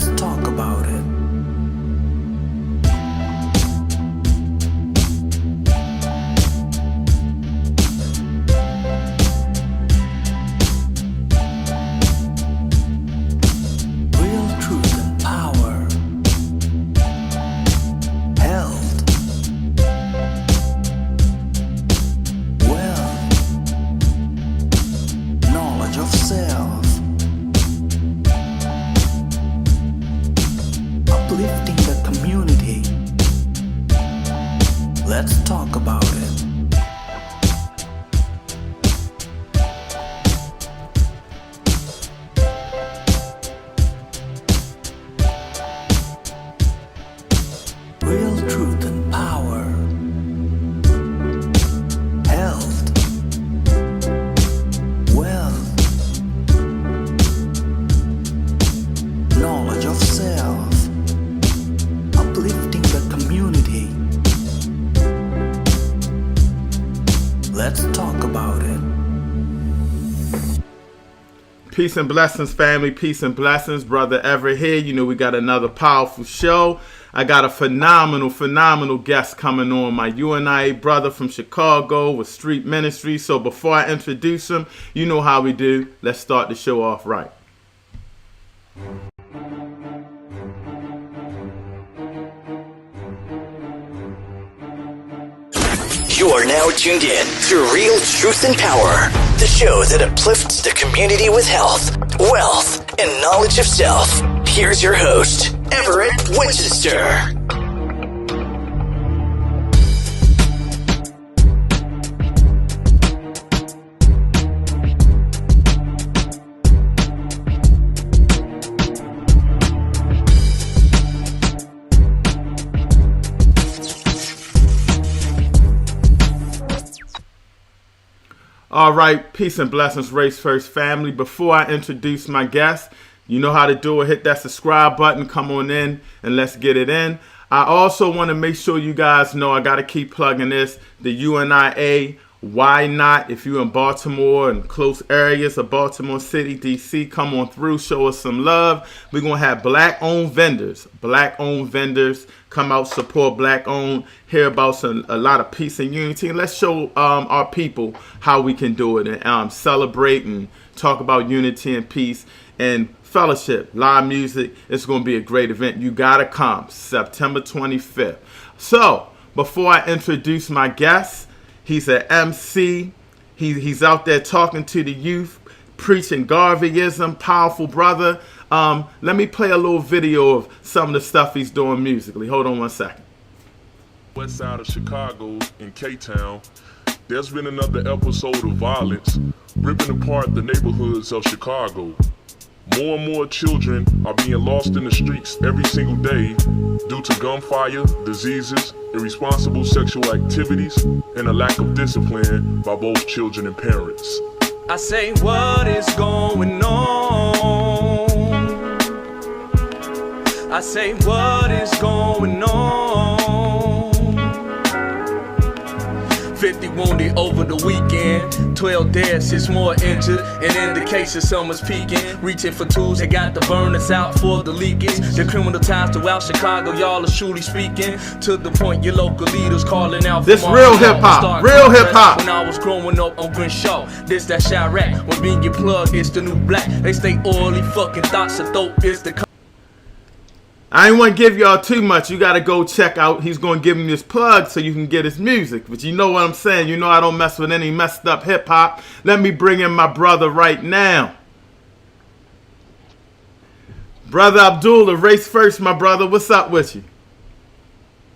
Let's talk about it. Real truth and power. Health. Wealth. Knowledge of self. Uplifting the community. Let's talk about it. Real truth and power. Health. Wealth. Knowledge of self. Uplifting the community. Let's talk about it. Peace and blessings, family. Peace and blessings. Brother Everett here. You know, we got another powerful show. I got a phenomenal guest coming on. My UNIA brother from Chicago with Street Ministry. So before I introduce him, you know how we do. Let's start the show off right. You are now tuned in to Real Truth and Power, the show that uplifts the community with health, wealth, and knowledge of self. Here's your host, Everett Winchester. All right, peace and blessings, Race First family. Before I introduce my guest, you know how to do it. Hit that subscribe button, come on in, and let's get it in. I also want to make sure you guys know I got to keep plugging this, the UNIA. Why not? If you're in Baltimore and close areas of Baltimore City, D.C., come on through, show us some love. We're going to have black-owned vendors. Black-owned vendors come out, support black-owned, hear about a lot of peace and unity. And let's show our people how we can do it and celebrate and talk about unity and peace and fellowship, live music. It's going to be a great event. You got to come, September 25th. So, before I introduce my guest, he's an MC. He's out there talking to the youth, preaching Garveyism, powerful brother. Let me play a little video of some of the stuff he's doing musically. Hold on one second. West side of Chicago in K-Town, there's been another episode of violence ripping apart the neighborhoods of Chicago. More and more children are being lost in the streets every single day due to gunfire, diseases, irresponsible sexual activities, and a lack of discipline by both children and parents. I say, what is going on? I say, what is going on? 50 wounded over the weekend, 12 dead, 6 more injured, and in the case of summer's peaking, reaching for tools that got to burn us out for the leakage. The criminal times throughout Chicago, y'all are truly speaking, to the point your local leaders calling out for this real hip-hop, real hip-hop. When I was growing up on Crenshaw, this that Chirac, when being get plugged, it's the new black. They stay oily fucking thoughts of dope is the I ain't want to give y'all too much. You got to go check out. He's going to give him his plug so you can get his music. But you know what I'm saying. You know I don't mess with any messed up hip-hop. Let me bring in my brother right now. Brother Abdullah, Race First, my brother. What's up with you?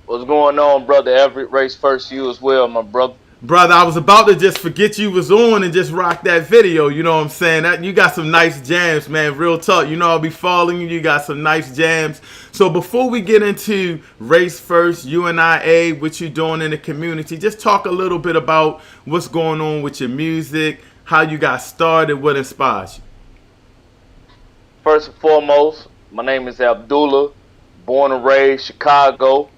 What's going on, brother Everett? Race First, you as well, my brother. Brother, I was about to just forget you was on and just rock that video. You know what I'm saying? That you got some nice jams, man. Real talk. You know I'll be following you. You got some nice jams. So before we get into Race First, UNIA, what you doing in the community, just talk a little bit about what's going on with your music, how you got started, what inspires you. First and foremost, my name is Abdullah, born and raised Chicago,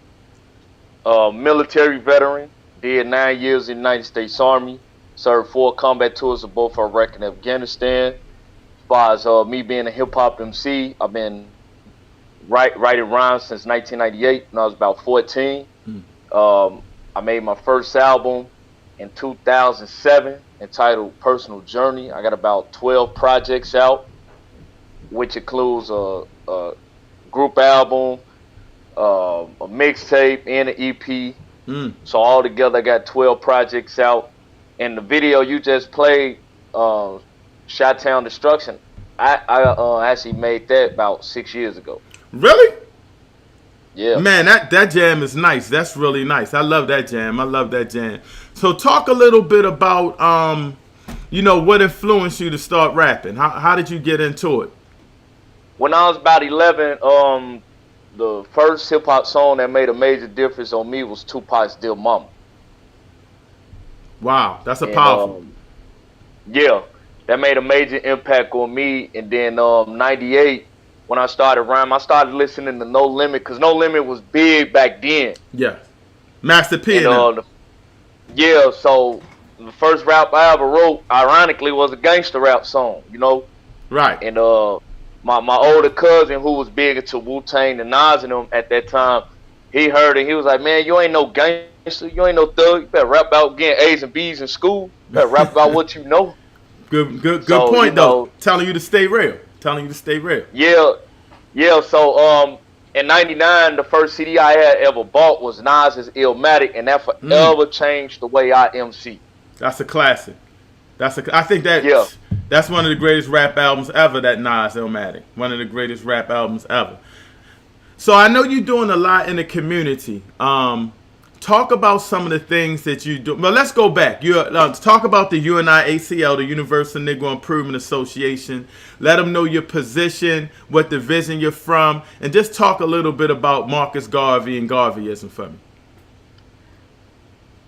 military veteran. Did 9 years in the United States Army, served 4 combat tours of both Iraq and Afghanistan. As far as me being a hip-hop MC, I've been writing rhymes since 1998 when I was about 14. I made my first album in 2007 entitled Personal Journey. I got about 12 projects out, which includes a group album, a mixtape, and an EP. So all together, I got 12 projects out. And the video you just played, Chi-Town Destruction, I actually made that about 6 years ago. Really? Yeah. Man, that jam is nice. That's really nice. I love that jam. I love that jam. So talk a little bit about, what influenced you to start rapping. How did you get into it? When I was about 11, the first hip hop song that made a major difference on me was Tupac's "Dear Mama." Wow, that's a powerful. Yeah, that made a major impact on me. And then 98, when I started rhyming, I started listening to No Limit, because No Limit was big back then. Yeah, Master P. And, yeah, so the first rap I ever wrote, ironically, was a gangster rap song, Right. And my older cousin, who was big into Wu-Tang and Nas and them at that time, he heard it. He was like, "Man, you ain't no gangster. You ain't no thug. You better rap about getting A's and B's in school. You better rap about what you know." Good So, point, though. Telling you to stay real. Yeah. So in '99, the first CD I had ever bought was Nas's Illmatic, and that forever changed the way I MC. That's a classic. I think that's one of the greatest rap albums ever, that Nas Illmatic. One of the greatest rap albums ever. So I know you're doing a lot in the community. Talk about some of the things that you do. Well, let's go back. Talk about the UNIA-ACL, the Universal Negro Improvement Association. Let them know your position, what division you're from, and just talk a little bit about Marcus Garvey and Garveyism for me.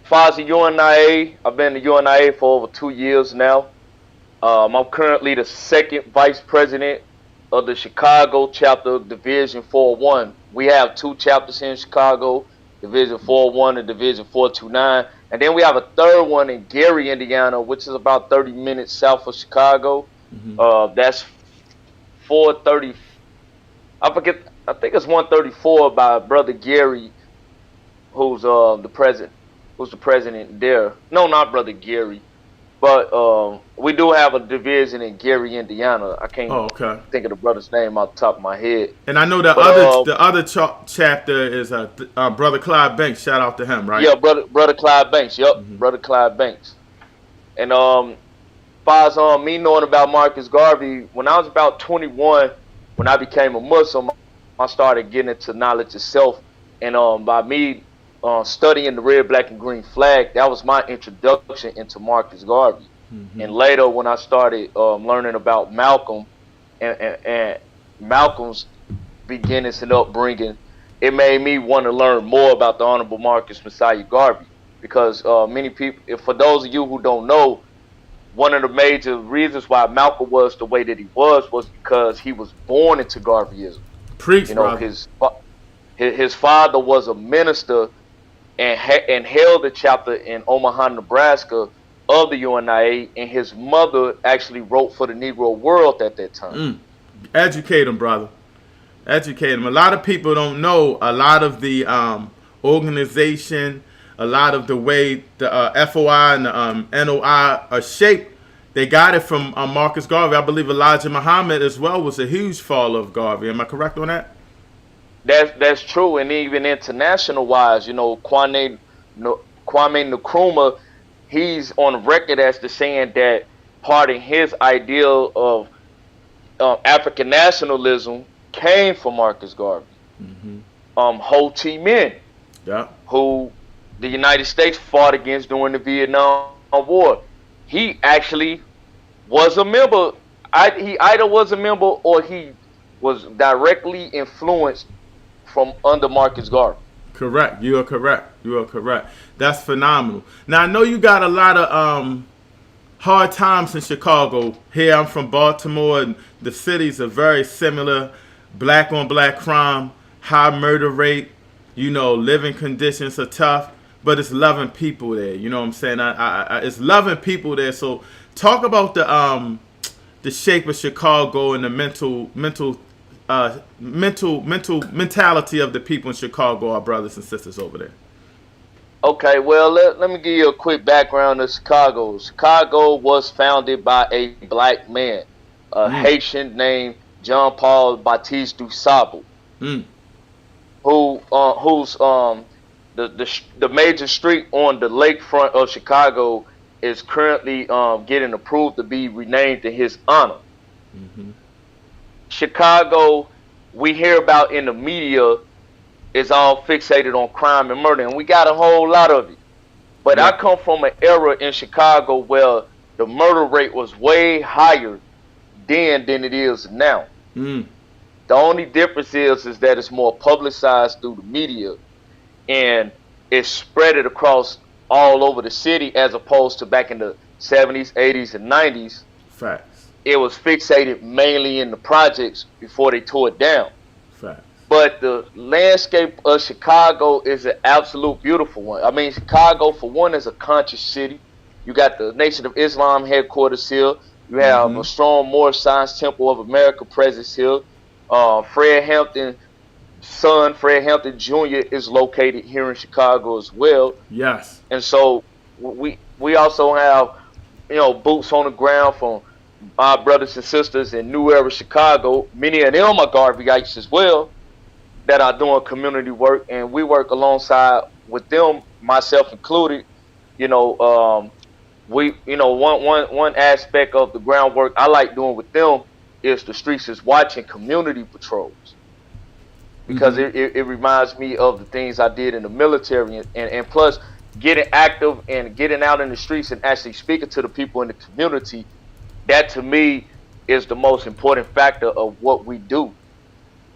As far as the UNIA, I've been in the UNIA for over 2 years now. I'm currently the second vice president of the Chicago chapter of Division 401. We have 2 chapters here in Chicago, Division 401 and Division 429. And then we have a third one in Gary, Indiana, which is about 30 minutes south of Chicago. That's 430. I think it's 134 by Brother Gary, who's the president there. No, not Brother Gary. But we do have a division in Gary, Indiana. I can't think of the brother's name off the top of my head. And I know the other chapter is Brother Clyde Banks. Shout out to him, right? Yeah, brother Clyde Banks. Yep, Brother Clyde Banks. And as far as me knowing about Marcus Garvey, when I was about 21, when I became a Muslim, I started getting into knowledge of self. And by me studying the red, black, and green flag, that was my introduction into Marcus Garvey. And later, when I started learning about Malcolm and Malcolm's beginnings and upbringing, it made me want to learn more about the Honorable Marcus Messiah Garvey. Because many people, for those of you who don't know, one of the major reasons why Malcolm was the way that he was because he was born into Garveyism. Preach, brother. His father was a minister and held a chapter in Omaha, Nebraska of the UNIA, and his mother actually wrote for the Negro World at that time. Educate them, brother. Educate them. A lot of people don't know a lot of the organization, a lot of the way the FOI and the NOI are shaped. They got it from Marcus Garvey. I believe Elijah Muhammad as well was a huge follower of Garvey. Am I correct on that? That's true, and even international wise, Kwame Nkrumah, he's on record as the saying that part of his ideal of African nationalism came from Marcus Garvey. Ho Chi Minh, who the United States fought against during the Vietnam War, he actually was a member. He either was a member or he was directly influenced from under Marcus Garvey. Correct. You are correct. That's phenomenal. Now, I know you got a lot of hard times in Chicago. Here, I'm from Baltimore, and the cities are very similar. Black on black crime, high murder rate, living conditions are tough, but it's loving people there. You know what I'm saying? It's loving people there. So talk about the shape of Chicago and the mental mentality of the people in Chicago, our brothers and sisters over there? Okay, well, let me give you a quick background of Chicago. Chicago was founded by a black man, a Haitian named John Paul Baptiste du Sable, who's the major street on the lakefront of Chicago is currently getting approved to be renamed in his honor. Chicago, we hear about in the media, is all fixated on crime and murder, and we got a whole lot of it. But I come from an era in Chicago where the murder rate was way higher then than it is now. The only difference is that it's more publicized through the media, and it's spread it across all over the city, as opposed to back in the 70s, 80s, and 90s. Facts. It was fixated mainly in the projects before they tore it down. Facts. But the landscape of Chicago is an absolute beautiful one. I mean, Chicago, for one, is a conscious city. You got the Nation of Islam headquarters here. You have a strong Moorish Science Temple of America presence here. Fred Hampton's son, Fred Hampton Jr., is located here in Chicago as well. Yes. And so we also have, boots on the ground from our brothers and sisters in New Era Chicago. Many of them are Garveyites as well, that are doing community work, and we work alongside with them, myself included. One aspect of the groundwork I like doing with them is the Streets is Watching community patrols, because it reminds me of the things I did in the military, and plus getting active and getting out in the streets and actually speaking to the people in the community. That to me is the most important factor of what we do,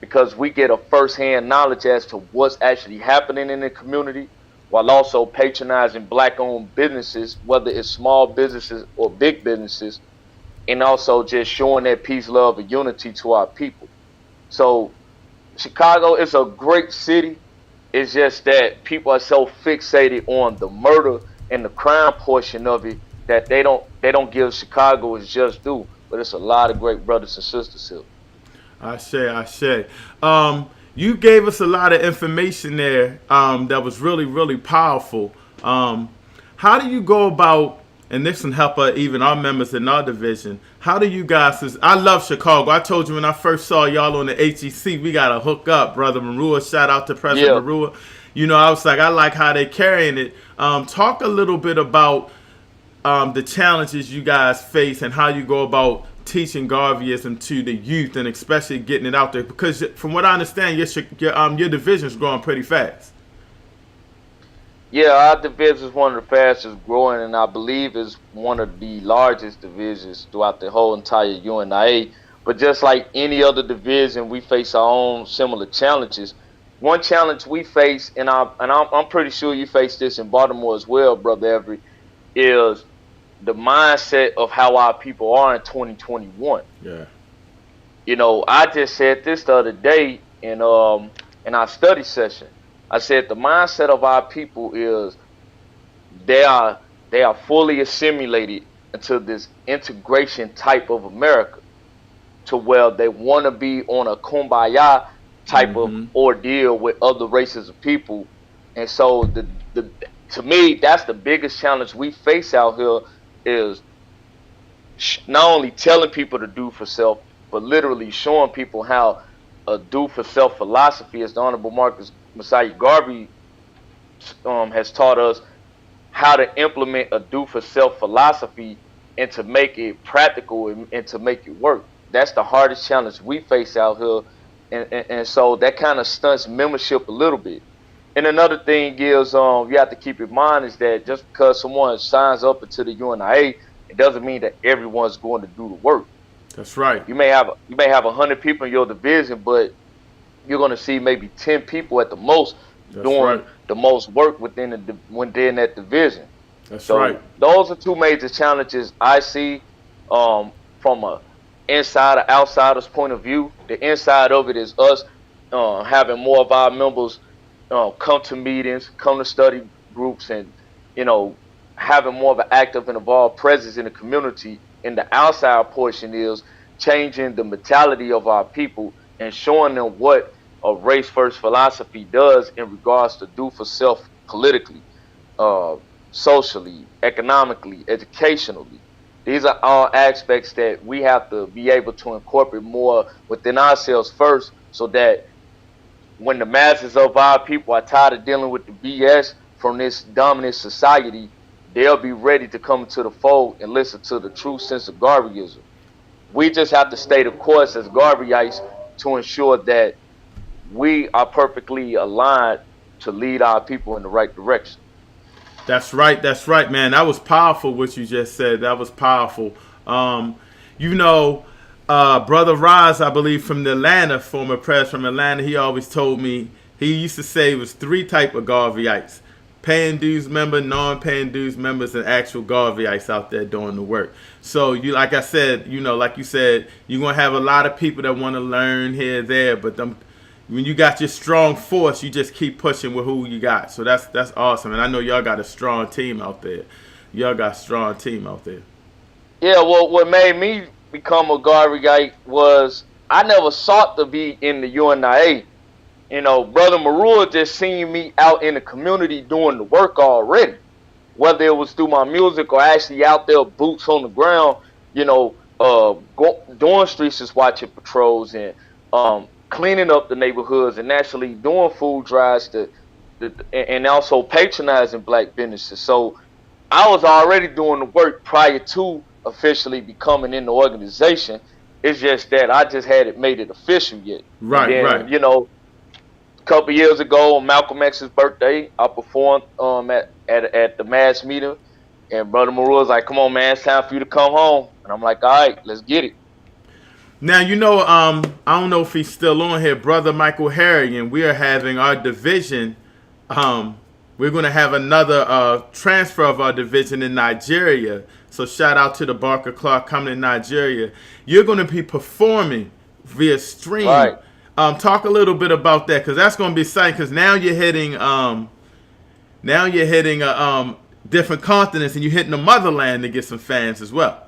because we get a first-hand knowledge as to what's actually happening in the community, while also patronizing black-owned businesses, whether it's small businesses or big businesses, and also just showing that peace, love, and unity to our people. So Chicago is a great city. It's just that people are so fixated on the murder and the crime portion of it that they don't give Chicago its just due. But it's a lot of great brothers and sisters here. I say. You gave us a lot of information there that was really, really powerful. How do you go about, and this can help even our members in our division, how do you guys, I love Chicago. I told you when I first saw y'all on the HEC, we got to hook up, Brother Marua. Shout out to President Marua. I was like, I like how they carrying it. Talk a little bit about the challenges you guys face and how you go about teaching Garveyism to the youth, and especially getting it out there, because from what I understand, your division is growing pretty fast. Yeah, our division is one of the fastest growing, and I believe is one of the largest divisions throughout the whole entire UNIA. But just like any other division, we face our own similar challenges. One challenge we face, and I'm pretty sure you face this in Baltimore as well, Brother Everett, is the mindset of how our people are in 2021. Yeah. I just said this the other day in our study session. I said the mindset of our people is they are fully assimilated into this integration type of America, to where they want to be on a kumbaya type of ordeal with other races of people. And so to me, that's the biggest challenge we face out here, is not only telling people to do for self, but literally showing people how a do for self philosophy, as the Honorable Marcus Messiah Garvey has taught us, how to implement a do for self philosophy and to make it practical and to make it work. That's the hardest challenge we face out here, and so that kind of stunts membership a little bit. And another thing is, you have to keep in mind is that just because someone signs up into the UNIA, it doesn't mean that everyone's going to do the work. That's right. You may have 100 people in your division, but you're going to see maybe 10 people at the most doing the most work within that division. That's right. Those are two major challenges I see from a insider outsider's point of view. The inside of it is us having more of our members come to meetings, come to study groups, and having more of an active and involved presence in the community. And the outside portion is changing the mentality of our people and showing them what a race first philosophy does in regards to do for self politically, socially, economically, educationally. These are all aspects that we have to be able to incorporate more within ourselves first, so that when the masses of our people are tired of dealing with the BS from this dominant society, they'll be ready to come to the fold and listen to the true sense of Garveyism. We just have to stay the course as Garveyites to ensure that we are perfectly aligned to lead our people in the right direction. That's right, man. That was powerful what you just said. That was powerful. Brother Roz, I believe from Atlanta, former president from Atlanta, he always told me, he used to say it was 3 type of Garveyites: paying dues member, non-paying dues members, and actual Garveyites out there doing the work. So like I said, like you said, you're gonna have a lot of people that want to learn here, there, but when you got your strong force, you just keep pushing with who you got. So that's awesome, and I know y'all got a strong team out there. Yeah, well, what made me become a Garveyite was I never sought to be in the UNIA. Brother Marua just seen me out in the community doing the work already, whether it was through my music or actually out there boots on the ground, doing streets watching patrols and cleaning up the neighborhoods and actually doing food drives and also patronizing black businesses. So I was already doing the work prior to officially becoming in the organization. It's just that I just hadn't made it official yet. Right. A couple years ago on Malcolm X's birthday, I performed at the mass meeting, and Brother Marua was like, "Come on, man, it's time for you to come home." And I'm like, "All right, let's get it." Now, I don't know if he's still on here, Brother Michael Harry, and we are having our division. We're going to have another transfer of our division in Nigeria. So shout out to the Barker Clark coming in Nigeria. You're going to be performing via stream. Right. Talk a little bit about that, because that's going to be exciting, because now you're hitting different continents, and you're hitting the motherland to get some fans as well.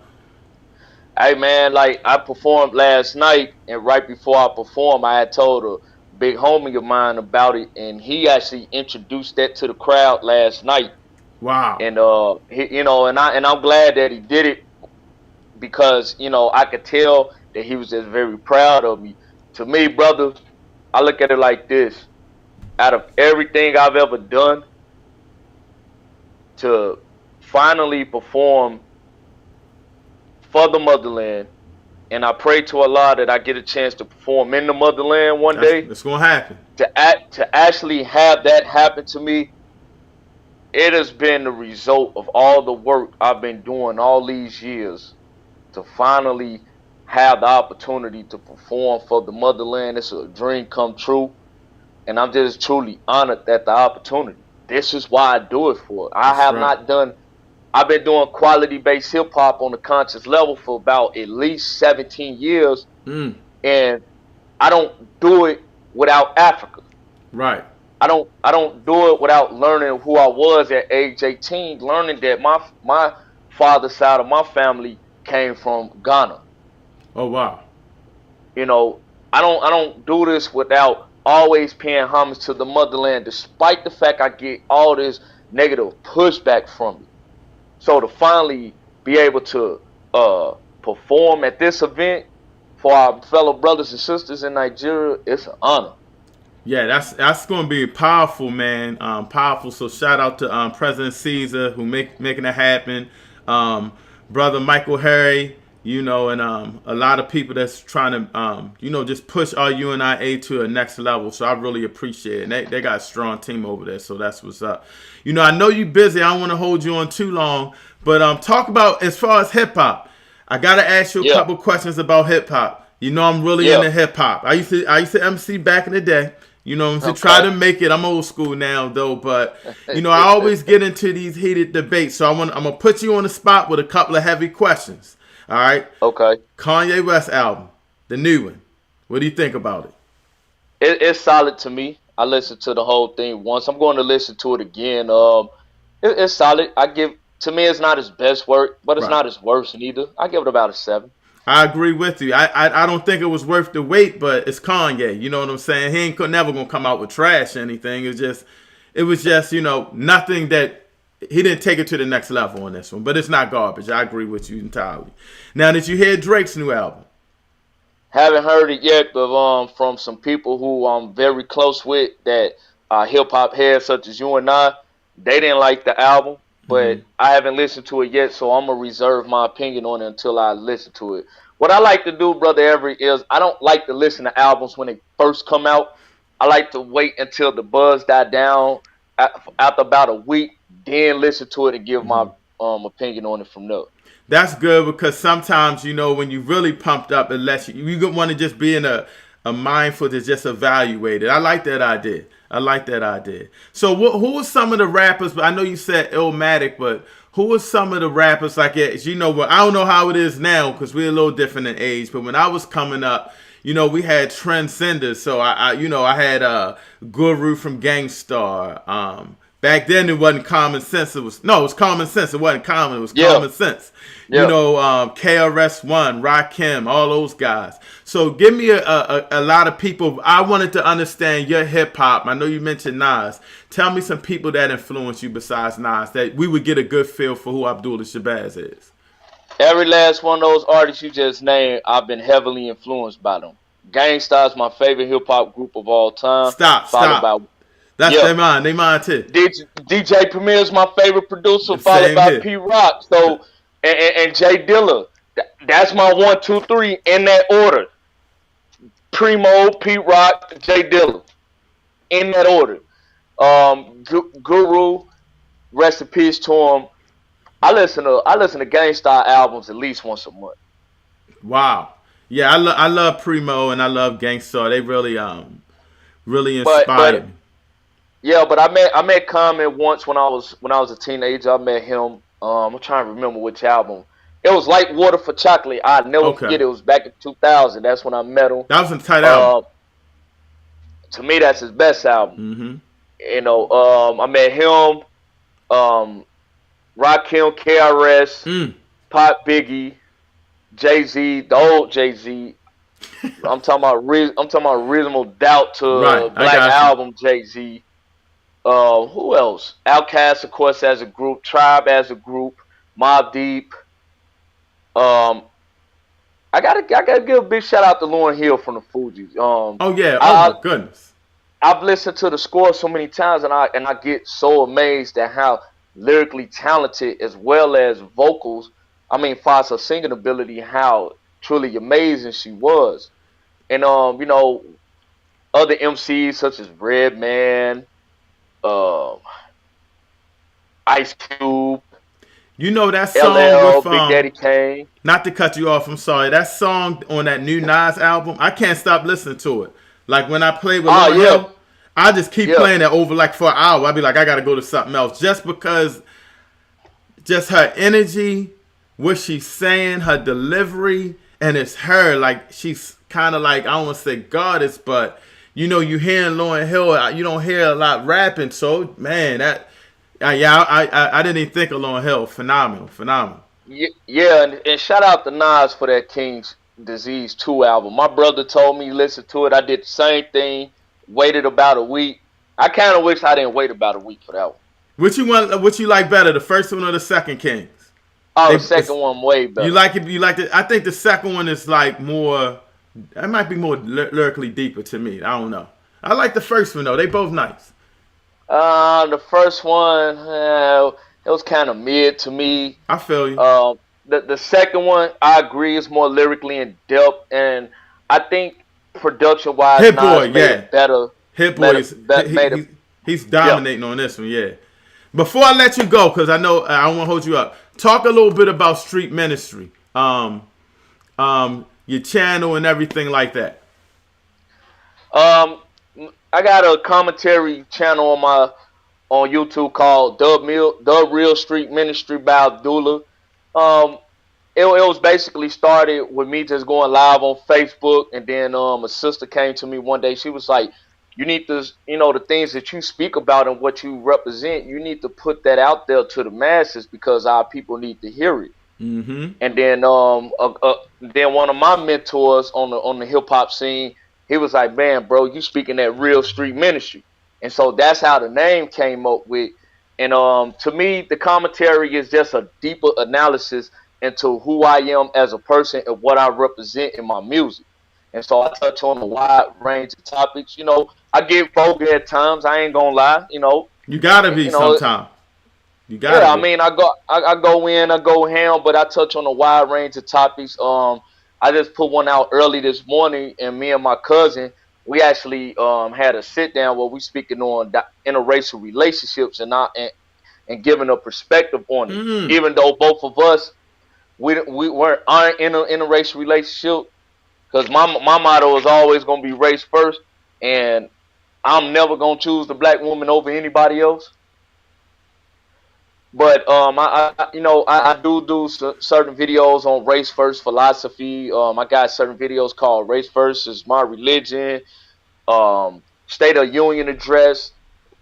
Hey man, like I performed last night, and right before I performed, I had told a big homie of mine about it, and he actually introduced that to the crowd last night. Wow. And I'm glad that he did it, because I could tell that he was just very proud of me. To me, brother, I look at it like this: out of everything I've ever done, to finally perform for the motherland, and I pray to Allah that I get a chance to perform in the motherland one day. It's gonna happen. To actually have that happen to me, it has been the result of all the work I've been doing all these years to finally have the opportunity to perform for the motherland. It's a dream come true, and I'm just truly honored at the opportunity. This is why I do it for. I've been doing quality-based hip-hop on a conscious level for about at least 17 years, and I don't do it without Africa. Right. I don't do it without learning who I was at age 18, learning that my father's side of my family came from Ghana. Oh wow. I don't do this without always paying homage to the motherland, despite the fact I get all this negative pushback from it. So to finally be able to perform at this event for our fellow brothers and sisters in Nigeria, it's an honor. Yeah, that's going to be powerful, man. Powerful. So shout out to President Caesar who making it happen. Brother Michael Harry, and a lot of people that's trying to, just push our UNIA to a next level. So I really appreciate it. And they got a strong team over there. So that's what's up. I know you're busy. I don't want to hold you on too long. But talk about, as far as hip-hop, I got to ask you a couple questions about hip-hop. I'm really into hip-hop. I used to MC back in the day. To try to make it. I'm old school now, though. But, I always get into these heated debates. So I'm going to put you on the spot with a couple of heavy questions. All right. Okay. Kanye West album, the new one. What do you think about it? It's solid to me. I listened to the whole thing once. I'm going to listen to it again. It's solid. To me, it's not his best work, but it's not his worst neither. I give it about a 7. I agree with you. I don't think it was worth the wait, but it's Kanye. You know what I'm saying? He ain't never gonna come out with trash or anything. It was just nothing that he didn't take it to the next level on this one. But it's not garbage. I agree with you entirely. Now, did you hear Drake's new album? Haven't heard it yet, but from some people who I'm very close with that are hip hop heads such as you and I, they didn't like the album. But I haven't listened to it yet, so I'm going to reserve my opinion on it until I listen to it. What I like to do, Brother Everett, is I don't like to listen to albums when they first come out. I like to wait until the buzz die down after about a week, then listen to it and give my opinion on it from there. That's good because sometimes, when you really pumped up, it lets you want to just be in a mindful to just evaluate it. I like that idea. So who are some of the rappers? I know you said Illmatic, but who are some of the rappers like I don't know how it is now because we're a little different in age, but when I was coming up, we had trendsetters. So I had Guru from Gangstar. Back then it wasn't Common Sense. It was Common Sense. It wasn't Common. It was Common Sense. Yeah. KRS-One, Rakim, all those guys. So give me a lot of people. I wanted to understand your hip hop. I know you mentioned Nas. Tell me some people that influenced you besides Nas that we would get a good feel for who Abdullah Shabazz is. Every last one of those artists you just named, I've been heavily influenced by them. Gangstar is my favorite hip hop group of all time. Stop. They mine too. DJ Premier is my favorite producer, followed by P Rock. So and Jay Dilla. That's my 1, 2, 3 in that order. Primo, P Rock, Jay Dilla. In that order. Guru, rest in peace to him. I listen to Gangstar albums at least once a month. Wow. Yeah, I love Primo and I love Gangstar. They really inspired me. Yeah, but I met Common once when I was a teenager. I met him. I'm trying to remember which album. It was Like Water for Chocolate. I'll never forget. It was back in 2000. That's when I met him. That was a tight album. To me, that's his best album. Mm-hmm. I met him. Rakim, KRS, Pop, Biggie, Jay-Z, the old Jay-Z. I'm talking about Reasonable Doubt to Black Album Jay-Z. Who else? Outkast, of course, as a group. Tribe as a group. Mobb Deep. I gotta give a big shout out to Lauryn Hill from the Fugees. My goodness. I've listened to the score so many times, and I get so amazed at how lyrically talented as well as vocals. I mean, far as her singing ability, how truly amazing she was. And other MCs such as Redman, Ice Cube. That song LL, with Big Daddy Kane. Not to cut you off, I'm sorry. That song on that new Nas album, I can't stop listening to it. Like when I play with Lauryn Hill, I just keep playing it over like for an hour. I'll be like, I gotta go to something else. Just because just her energy, what she's saying, her delivery, and it's her. Like she's kind of like, I don't want to say goddess, but you hearing Lauryn Hill, you don't hear a lot rapping. So man, I didn't even think of Lauryn Hill. Phenomenal. Yeah, and shout out to Nas for that King's Disease 2 album. My brother told me listen to it. I did the same thing. Waited about a week. I kind of wish I didn't wait about a week for that one. What you like better, the first one or the second Kings? The second one way better. You like it? I think the second one is like more. It might be more lyrically deeper to me. I don't know. I like the first one though. They both nice. The first one, it was kind of mid to me. I feel you. The second one, I agree, is more lyrically in depth, and I think production wise, Hit Boy, made it better. Hit Boy, he's dominating on this one, yeah. Before I let you go, because I know I don't want to hold you up, talk a little bit about Street Ministry, your channel and everything like that. I got a commentary channel on YouTube called The Real Street Ministry by Abdullah. It was basically started with me just going live on Facebook, and then a sister came to me one day. She was like, you need to, the things that you speak about and what you represent, you need to put that out there to the masses because our people need to hear it. Mm-hmm. And then one of my mentors on the hip hop scene, he was like, "Man, bro, you speaking that real street ministry," and so that's how the name came up with. And to me, the commentary is just a deeper analysis into who I am as a person and what I represent in my music. And so I touch on a wide range of topics. I get vulgar at times. I ain't gonna lie. You gotta be You know, sometime. You yeah, gotta I be. mean, I go in, I go ham, but I touch on a wide range of topics. I just put one out early this morning, and me and my cousin, we actually had a sit down where we speaking on interracial relationships and giving a perspective on it. Mm. Even though both of us aren't in an interracial relationship, because my motto is always gonna be race first, and I'm never gonna choose the black woman over anybody else. But I do certain videos on race first philosophy. I got certain videos called Race First is My Religion, State of Union address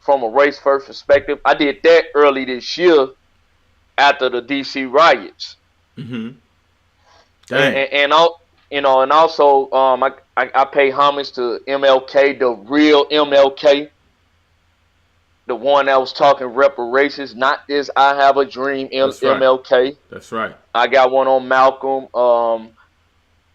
from a race first perspective. I did that early this year after the DC riots. Mm-hmm. And also I pay homage to MLK, the real MLK. The one that was talking reparations, not this I have a dream That's right. MLK. That's right. I got one on Malcolm.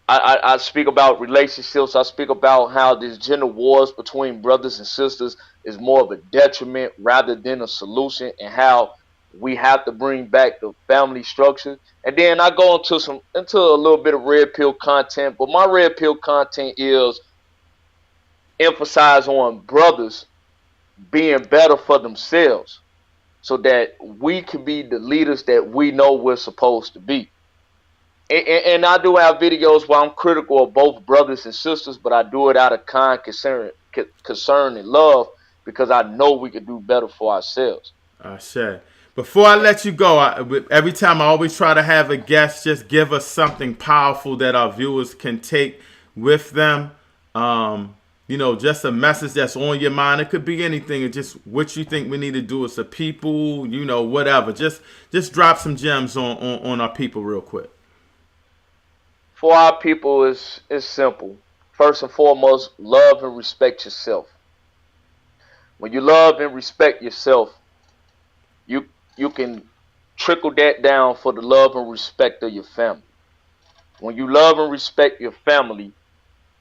I speak about relationships. I speak about how these gender wars between brothers and sisters is more of a detriment rather than a solution, and how we have to bring back the family structure. And then I go into a little bit of red pill content, but my red pill content is emphasize on brothers being better for themselves so that we can be the leaders that we know we're supposed to be. And I do have videos where I'm critical of both brothers and sisters, but I do it out of kind concern and love, because I know we can do better for ourselves. Shay. Before I let you go, every time I always try to have a guest just give us something powerful that our viewers can take with them. Just a message that's on your mind. It could be anything. It's just what you think we need to do as a people, whatever. Just drop some gems on our people real quick. For our people, it's simple. First and foremost, love and respect yourself. When you love and respect yourself, you can trickle that down for the love and respect of your family. When you love and respect your family,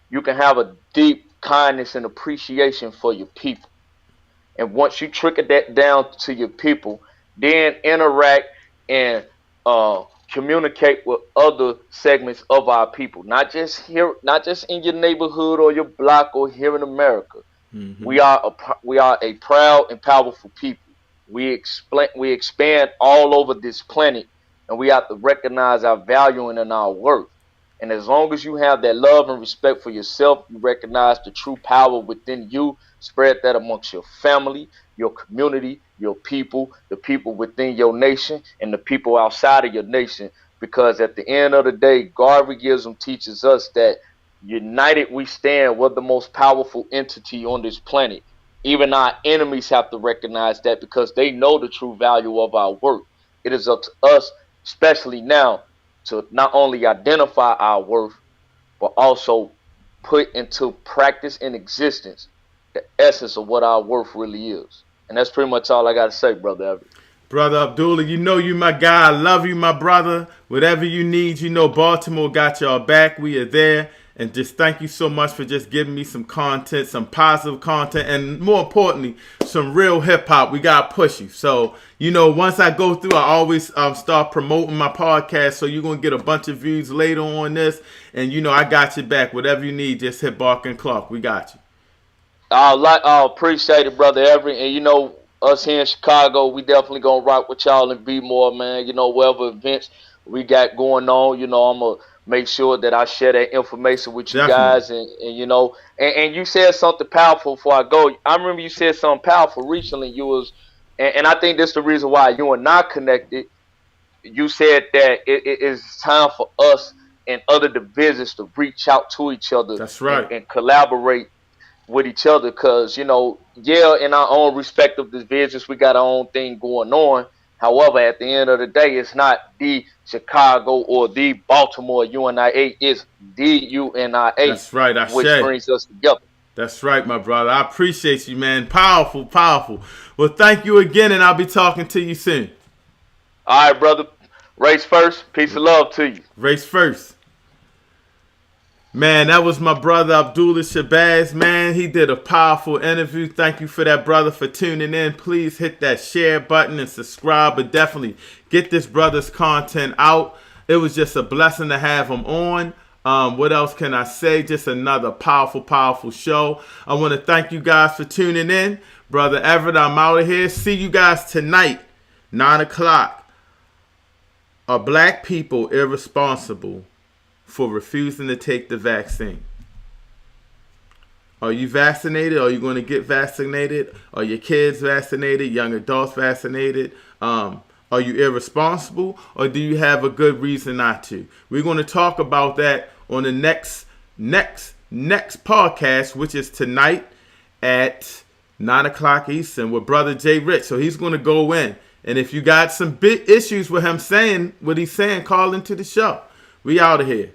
you can have a deep kindness and appreciation for your people. And once you trickle that down to your people, then interact and communicate with other segments of our people, not just in your neighborhood or your block or here in America. Mm-hmm. We are a proud and powerful people. We expand all over this planet, and we have to recognize our value and our worth. And as long as you have that love and respect for yourself, you recognize the true power within you, spread that amongst your family, your community, your people, the people within your nation, and the people outside of your nation. Because at the end of the day, Garveyism teaches us that united we stand. We're the most powerful entity on this planet. Even our enemies have to recognize that, because they know the true value of our work. It is up to us, especially now, to not only identify our worth, but also put into practice and existence the essence of what our worth really is. And that's pretty much all I got to say, Brother Everett. Brother Abdullah, you my guy. I love you, my brother. Whatever you need, Baltimore got y'all back. We are there. And just thank you so much for just giving me some content, some positive content, and more importantly, some real hip hop. We got to push you. So, once I go through, I always start promoting my podcast. So you're going to get a bunch of views later on this. And, I got you back. Whatever you need, just hit Bark and Clark. We got you. I appreciate it, Brother Everett. And, us here in Chicago, we definitely going to rock with y'all and be more, man. Whatever events we got going on, I'm going to make sure that I share that information with you guys. And you said something powerful before I go. I remember you said something powerful recently. And I think that's the reason why you and I connected. You said that it is time for us and other divisions to reach out to each other. That's right. And collaborate with each other. Because, in our own respective divisions, we got our own thing going on. However, at the end of the day, it's not the Chicago or the Baltimore UNIA. It's the UNIA. That's right. Which brings us together. That's right, my brother. I appreciate you, man. Powerful, powerful. Well, thank you again, and I'll be talking to you soon. All right, brother. Race first. Peace and love to you. Race first. Man, that was my brother Abdullah Shabazz. Man, he did a powerful interview. Thank you for that, brother, for tuning in. Please hit that share button and subscribe, but definitely get this brother's content out. It was just a blessing to have him on. What else can I say? Just another powerful, powerful show. I want to thank you guys for tuning in. Brother Everett, I'm out of here. See you guys tonight, 9 o'clock. Are black people irresponsible for refusing to take the vaccine? Are you vaccinated? Are you going to get vaccinated? Are your kids vaccinated? Young adults vaccinated? Are you irresponsible, or do you have a good reason not to? We're going to talk about that on the next podcast, which is tonight at 9 o'clock Eastern with Brother Jay Rich. So he's going to go in. And if you got some big issues with him saying what he's saying, call into the show. We out of here.